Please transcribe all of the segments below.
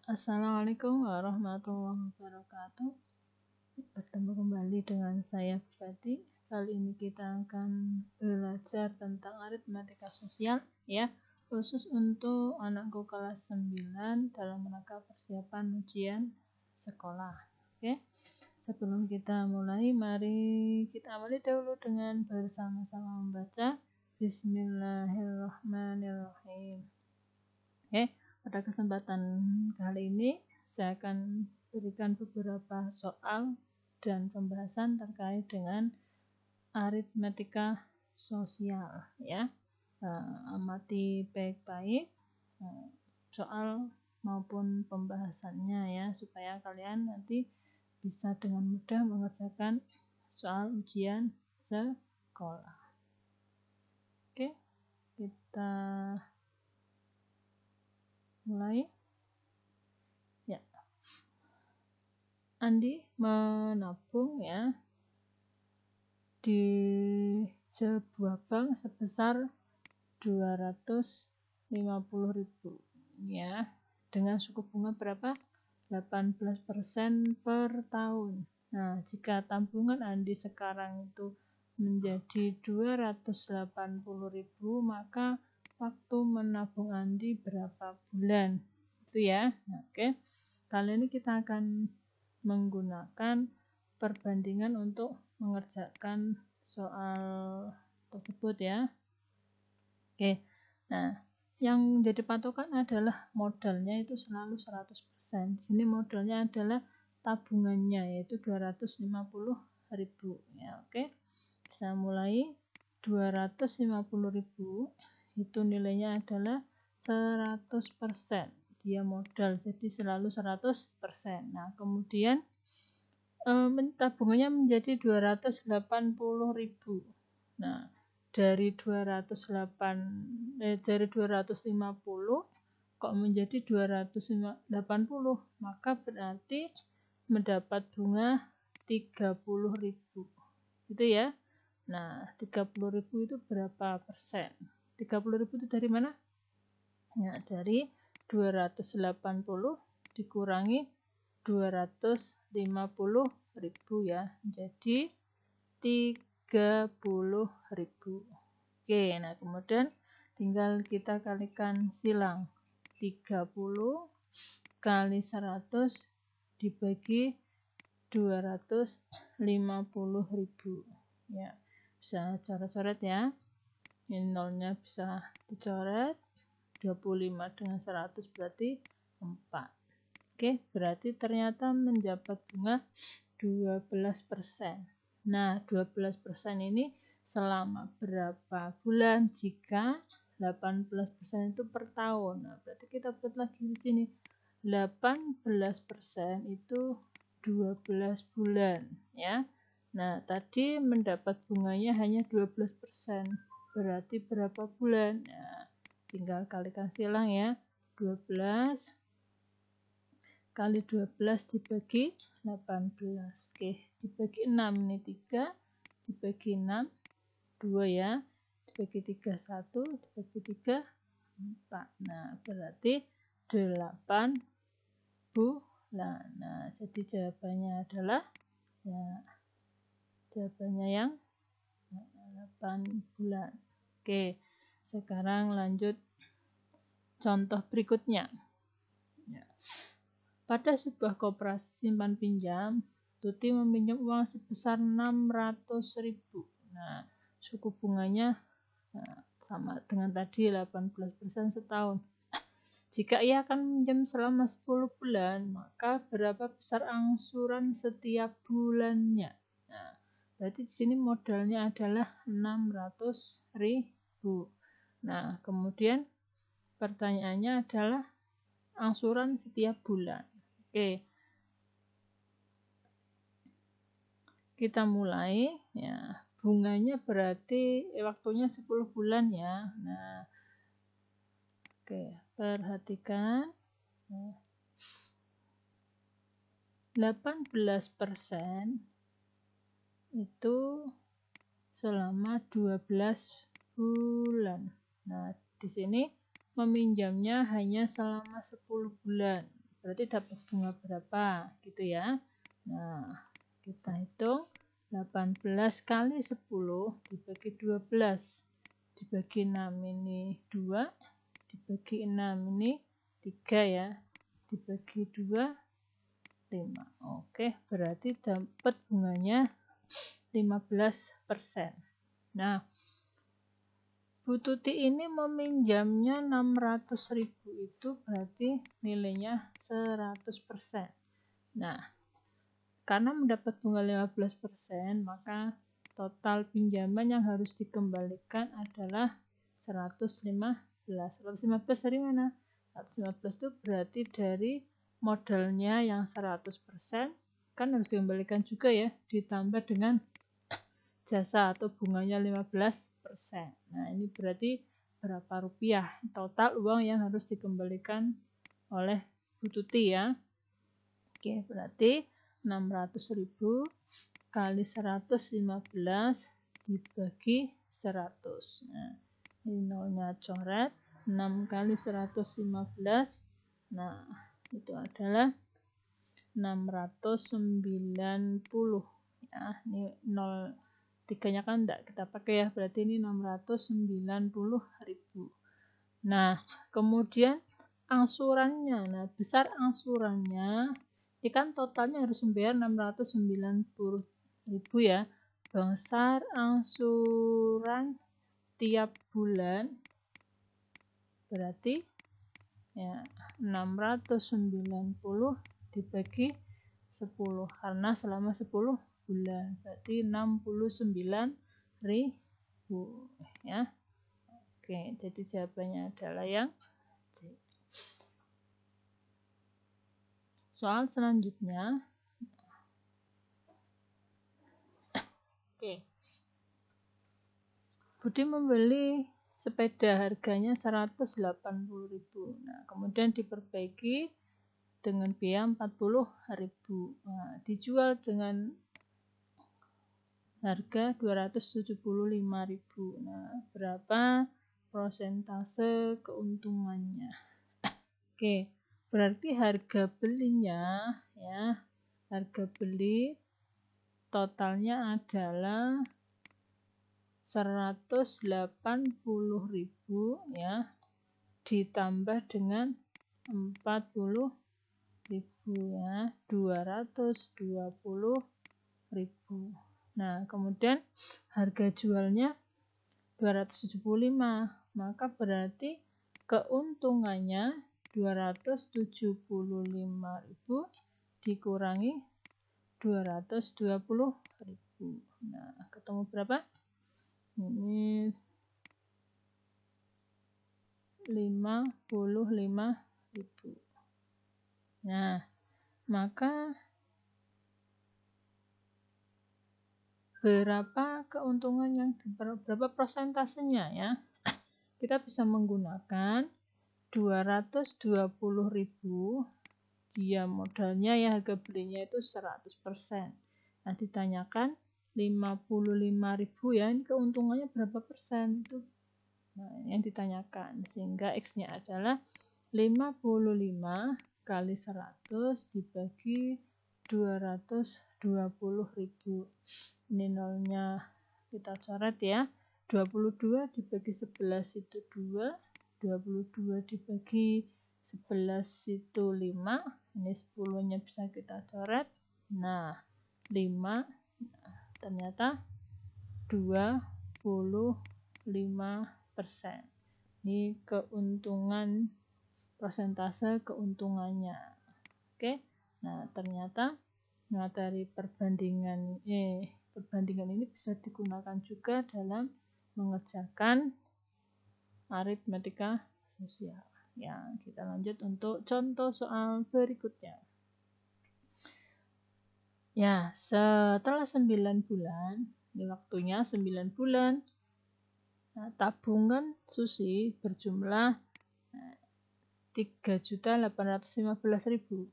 Assalamualaikum warahmatullahi wabarakatuh. Bertemu kembali dengan saya Bu Fati. Kali ini kita akan belajar tentang aritmatika sosial ya, khusus untuk anakku kelas 9 dalam rangka persiapan ujian sekolah. Oke. Sebelum kita mulai, mari kita awali dahulu dengan bersama-sama membaca Bismillahirrahmanirrahim. Oke. Pada kesempatan kali ini saya akan berikan beberapa soal dan pembahasan terkait dengan aritmatika sosial ya. Amati baik-baik soal maupun pembahasannya ya, supaya kalian nanti bisa dengan mudah mengerjakan soal ujian sekolah. Oke, kita mulai ya. Andi menabung ya di sebuah bank sebesar 250.000 ya, dengan suku bunga berapa? 18% per tahun. Nah, jika tabungan Andi sekarang itu menjadi 280.000, maka waktu menabung Andi berapa bulan? Itu ya. Oke. Kali ini kita akan menggunakan perbandingan untuk mengerjakan soal tersebut ya. Oke. Nah, yang jadi patokan adalah modalnya itu selalu 100%. Di sini modalnya adalah tabungannya, yaitu 250.000 ya. Oke. Bisa mulai. 250.000 itu nilainya adalah 100%. Dia modal, jadi selalu 100%. Nah, kemudian tabungannya menjadi 280.000. Nah, dari 250 kok menjadi 280, maka berarti mendapat bunga 30.000. Gitu ya. Nah, 30.000 itu berapa persen? 30.000 itu dari mana? Ya, dari 280 dikurangi 250.000 ya, jadi 30.000. Oke, nah kemudian tinggal kita kalikan silang. 30 kali 100 dibagi 250.000 ya. Bisa coret-coret ya. Ini nolnya bisa dicoret. 25 dengan 100 berarti 4. Oke, berarti ternyata mendapat bunga 12%. Nah, 12% ini selama berapa bulan? Jika 18% itu per tahun. Nah, berarti kita buat lagi di sini. 18% itu 12 bulan ya. Nah, tadi mendapat bunganya hanya 12%. Berarti berapa bulan? Nah, tinggal kalikan silang ya. 12 kali 12 dibagi 18. Oke, dibagi 6 ini 3, dibagi 6 2 ya. Dibagi 3 1, dibagi 3 4. Nah, berarti 8 bulan. Nah, jadi jawabannya adalah ya, jawabannya yang 8 bulan. Oke, sekarang lanjut contoh berikutnya. Ya. Pada sebuah koperasi simpan pinjam, Tuti meminjam uang sebesar 600.000. Nah, suku bunganya sama dengan tadi 18% setahun. Jika ia akan meminjam selama 10 bulan, maka berapa besar angsuran setiap bulannya? Nah, berarti di sini modalnya adalah 600.000. Nah, kemudian pertanyaannya adalah angsuran setiap bulan. Oke. Kita mulai ya. Bunganya berarti waktunya 10 bulan ya. Nah, oke, perhatikan. 18% itu selama 12 bulan. Nah, di sini meminjamnya hanya selama 10 bulan. berarti dapat bunga berapa gitu ya. Nah, kita hitung 18 kali 10 dibagi 12 dibagi 6 ini 2 dibagi 6 ini 3 ya, dibagi 2 5. Oke, berarti dapat bunganya 15%. Nah, Bu Tuti ini meminjamnya 600.000 itu berarti nilainya 100%. Nah, karena mendapat bunga 15%, maka total pinjaman yang harus dikembalikan adalah 115. 115 dari mana? 115 itu berarti dari modalnya yang 100%, kan harus dikembalikan juga ya, ditambah dengan jasa atau bunganya 15%. Nah, ini berarti berapa rupiah total uang yang harus dikembalikan oleh Bu Tuti ya. Oke, berarti 600.000 kali 115 dibagi 100. Nah, ini nolnya coret, 6 kali 115. Nah, itu adalah 690 ya. Ini 0 3-nya kan enggak kita pakai ya, berarti ini 690.000. Nah, kemudian angsurannya. Nah, besar angsurannya ini kan totalnya harus membayar 690.000 ya. Besar angsuran tiap bulan berarti ya 690 dibagi 10 karena selama 10 bulan berarti 69.000 ya. Oke, jadi jawabannya adalah yang C. Soal selanjutnya. Oke. Budi membeli sepeda harganya 180.000. Nah, kemudian diperbaiki dengan biaya 40.000. Nah, dijual dengan harga 275.000. Nah, berapa persentase keuntungannya? Oke, berarti harga belinya ya, harga beli totalnya adalah 180.000 ya, ditambah dengan 40.000 ya, 220.000. Nah, kemudian harga jualnya 275, maka berarti keuntungannya 275.000 dikurangi 220.000. Nah, ketemu berapa? Ini 55.000. Nah, maka berapa keuntungan yang berapa persentasenya ya? Kita bisa menggunakan 220.000, dia modalnya ya harga belinya itu 100%. Nah, ditanyakan 55.000 ya, ini keuntungannya berapa persen itu? Nah, yang ditanyakan, sehingga X-nya adalah 55 kali 100 dibagi 220.000. Ini nolnya kita coret ya. 22 dibagi 11 itu 2, 22 dibagi 11 itu 5, ini 10-nya bisa kita coret. Nah, 5 ternyata 25%. Ini keuntungan, persentase keuntungannya. Oke. Nah, ternyata dari perbandingan ini bisa digunakan juga dalam mengerjakan aritmatika sosial. Ya, kita lanjut untuk contoh soal berikutnya. Ya, setelah 9 bulan, ini waktunya 9 bulan, nah, tabungan Susi berjumlah 3.815.000.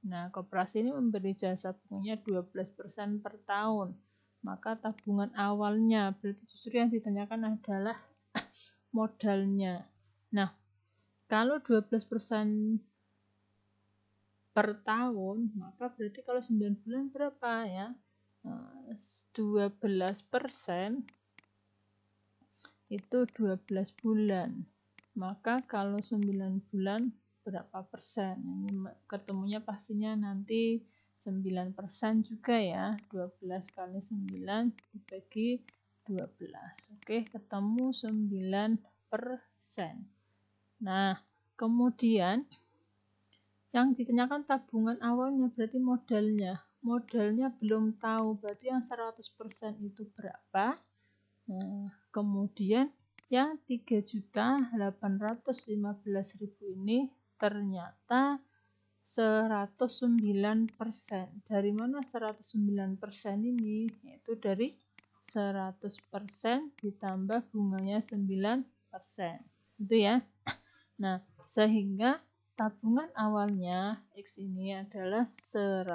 Nah, koperasi ini memberi jasa bunganya 12% per tahun. Maka tabungan awalnya, berarti justru yang ditanyakan adalah modalnya. Nah, kalau 12% per tahun, maka berarti kalau 9 bulan berapa ya? 12% itu 12 bulan. Maka kalau 9 bulan berapa persen? Ini ketemunya pastinya nanti 9% juga ya. 12 kali 9 dibagi 12. Oke, ketemu 9%. Nah, kemudian yang ditanyakan tabungan awalnya berarti modalnya. Modalnya belum tahu, berarti yang 100% itu berapa? Nah, kemudian yang 3.815.000 ini ternyata 109%. Dari mana 109% ini? Yaitu dari 100% ditambah bunganya 9%. Itu ya. Nah, sehingga tabungan awalnya X ini adalah 100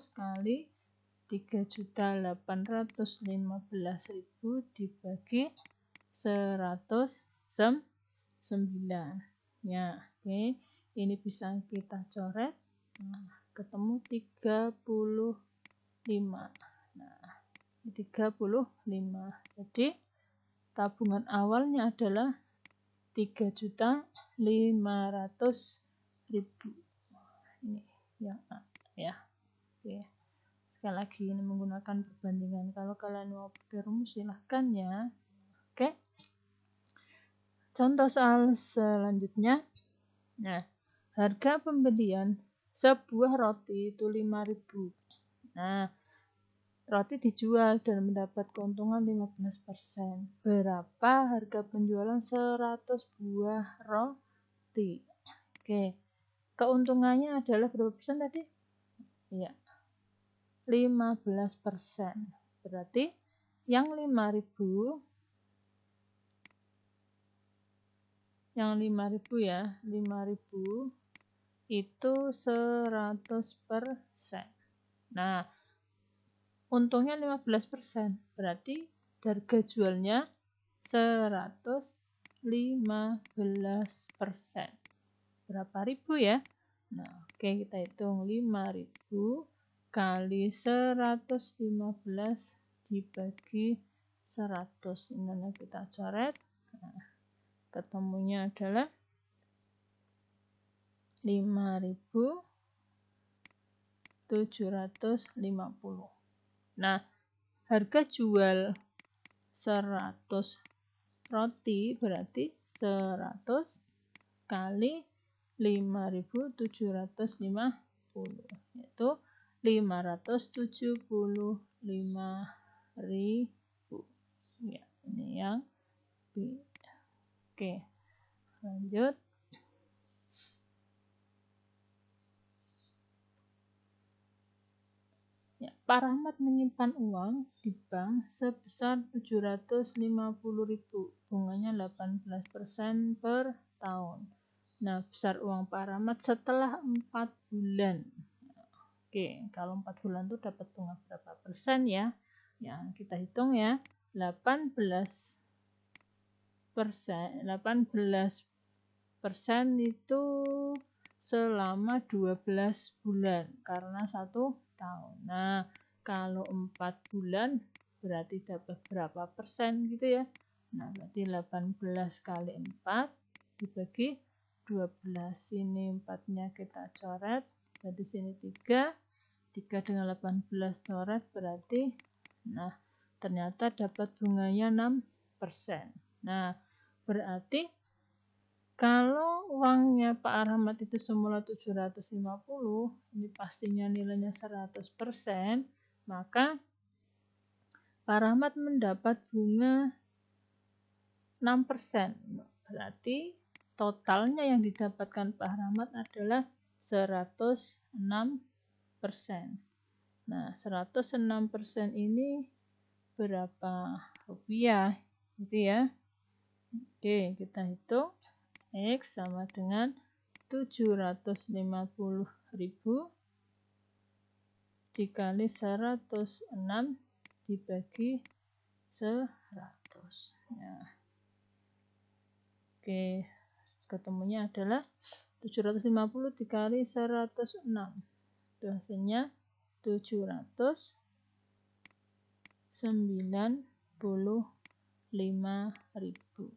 kali 3.815.000 dibagi 109. Ya, oke. Ini bisa kita coret. Nah, ketemu 35. Nah, 35. Jadi tabungan awalnya adalah 3.500.000. Ini ya. Oke. Sekali lagi ini menggunakan perbandingan. Kalau kalian mau pakai rumus silahkan ya. Oke. Contoh soal selanjutnya. Nah, harga pembelian sebuah roti itu 5.000. Nah, roti dijual dan mendapat keuntungan 15%. Berapa harga penjualan 100 buah roti? Oke. Keuntungannya adalah berapa persen tadi? Ya. 15%. Berarti yang 5.000 ya, 5.000 itu 100%. Nah, untungnya 15%. Berarti harga jualnya 115%. Berapa ribu ya? Nah, oke, kita hitung 5.000 kali 115 dibagi 100. Ini kita coret. Nah, ketemunya adalah 5.750. Nah, harga jual 100 roti berarti 100 kali 5.750, yaitu 575.000. Ya, ini yang B. Oke, lanjut. Ya, Pak Rahmat menyimpan uang di bank sebesar 750.000, bunganya 18% per tahun. Nah, besar uang Pak Rahmat setelah 4 bulan. Oke, kalau 4 bulan itu dapat bunga berapa persen ya? Ya, kita hitung ya. 18% itu selama 12 bulan karena 1 tahun. Nah, kalau 4 bulan berarti dapat berapa persen gitu ya? Nah, berarti 18 kali 4 dibagi 12. Ini 4-nya kita coret. Jadi sini 3 dengan 18 coret berarti ternyata dapat bunganya 6%. Nah, berarti kalau uangnya Pak Rahmat itu semula 750, ini pastinya nilainya 100%, maka Pak Rahmat mendapat bunga 6%. Berarti totalnya yang didapatkan Pak Rahmat adalah 106%. Nah, 106% ini berapa rupiah? Gitu ya. Oke, kita hitung. X sama dengan 750.000 dikali 106 dibagi 100. Ya. Oke, ketemunya adalah 750 dikali 106. Itu hasilnya 795.000.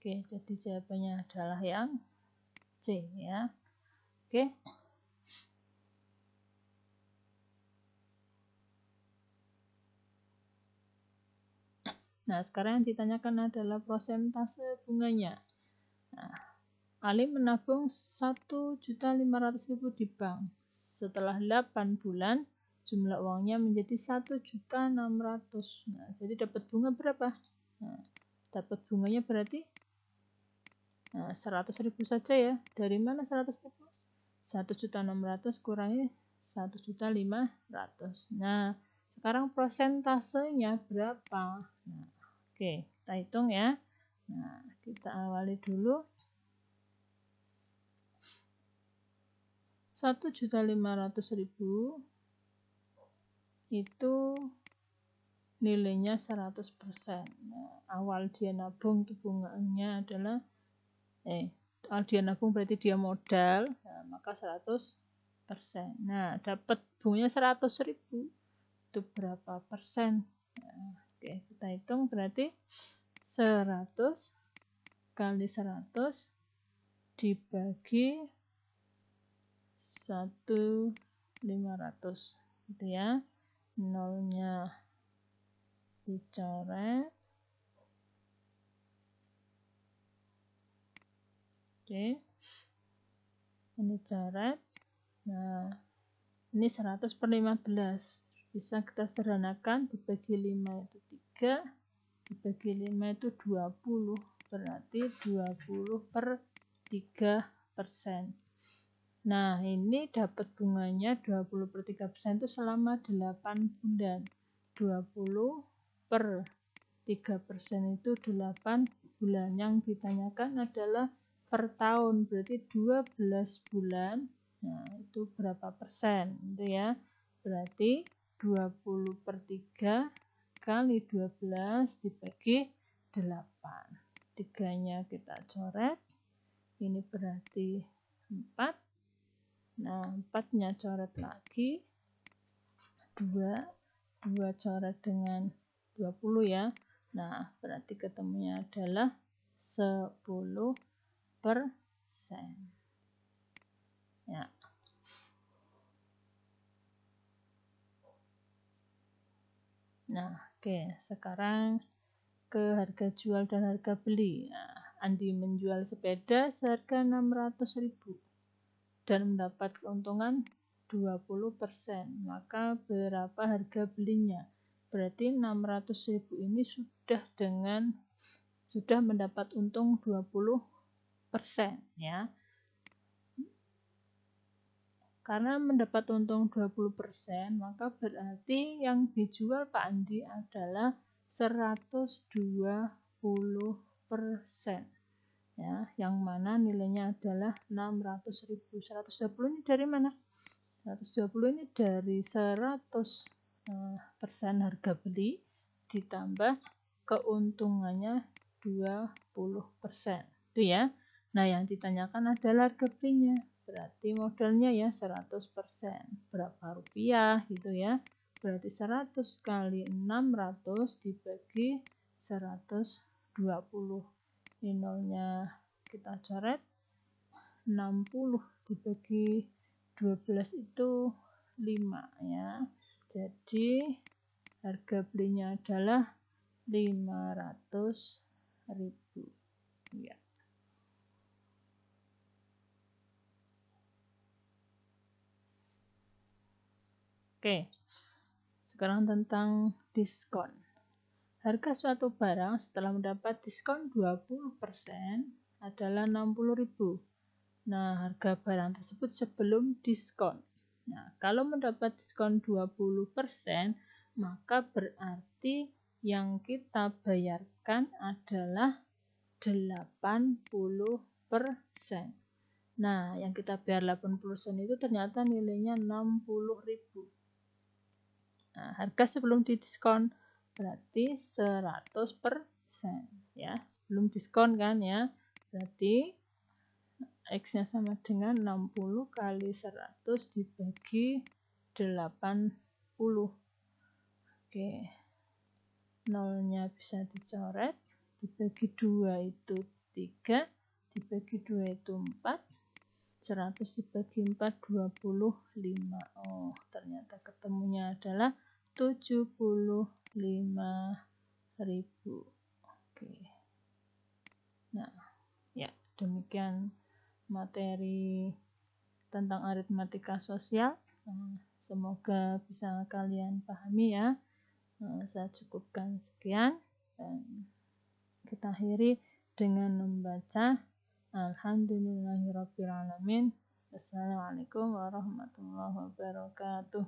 Oke, jadi jawabannya adalah yang C ya. Oke. Nah, sekarang yang ditanyakan adalah prosentase bunganya. Nah, Ali menabung 1.500.000 di bank. Setelah 8 bulan, jumlah uangnya menjadi 1.600.000. Nah, jadi dapat bunga berapa? Nah, dapat bunganya berarti 100.000 saja ya. Dari mana 100.000? 1.600.000 kurangi 1.500.000. Nah, sekarang prosentasenya berapa? Nah, oke, kita hitung ya. Nah, kita awali dulu. 1.500.000 itu nilainya 100%. Nah, awal dia nabung itu bunganya adalah awal dia nabung berarti dia modal, nah, maka 100%. Nah, dapat bunganya 100.000. Itu berapa persen? Nah, oke, kita hitung berarti 100 kali 100 dibagi 1.500 gitu ya. Nolnya dicoret. Oke. Ini coret. Nah, ini 100 per 15. Bisa kita sederhanakan, dibagi 5 itu 3, dibagi 5 itu 20, berarti 20 per 3%. Nah, ini dapat bunganya 20 per 3% itu selama 8 bulan. 20 per 3% itu 8 bulan. Yang ditanyakan adalah per tahun, berarti 12 bulan. Nah, itu berapa persen? Itu ya. Berarti 20 per 3 kali 12 dibagi 8. 3-nya kita coret. Ini berarti 4. Nah, 4-nya coret lagi. 2 coret dengan 20 ya. Nah, berarti ketemunya adalah 10%. Ya. Nah, oke, sekarang ke harga jual dan harga beli. Nah, Andi menjual sepeda seharga 600.000 dan mendapat keuntungan 20%. Maka berapa harga belinya? Berarti 600.000 ini sudah mendapat untung 20% ya. Karena mendapat untung 20%, maka berarti yang dijual Pak Andi adalah 120%. Ya, yang mana nilainya adalah 600.000. 120 ini dari mana? 120 ini dari 100% harga beli ditambah keuntungannya 20%. Itu ya. Nah, yang ditanyakan adalah harga belinya. Berarti modalnya ya 100%. Berapa rupiah gitu ya. Berarti 100 kali 600 dibagi 120. Ini nolnya kita coret. 60 dibagi 12 itu 5 ya. Jadi harga belinya adalah 500.000 ya. Oke, sekarang tentang diskon. Harga suatu barang setelah mendapat diskon 20% adalah 60.000. Nah, harga barang tersebut sebelum diskon. Nah, kalau mendapat diskon 20%, maka berarti yang kita bayarkan adalah 80%. Nah, yang kita bayar 80% itu ternyata nilainya 60.000. Nah, harga sebelum didiskon berarti 100% ya. Sebelum diskon kan ya. Berarti X-nya sama dengan 60 kali 100 dibagi 80. Oke, nolnya bisa dicoret, dibagi 2 itu 3, dibagi 2 itu 4, 100 dibagi 4, 25. Oh, ternyata ketemunya adalah 75.000. Oke. Nah, ya, demikian materi tentang aritmatika sosial. Semoga bisa kalian pahami ya. Saya cukupkan sekian dan kita akhiri dengan membaca Alhamdulillahirrabbilalamin. Wassalamualaikum warahmatullahi wabarakatuh.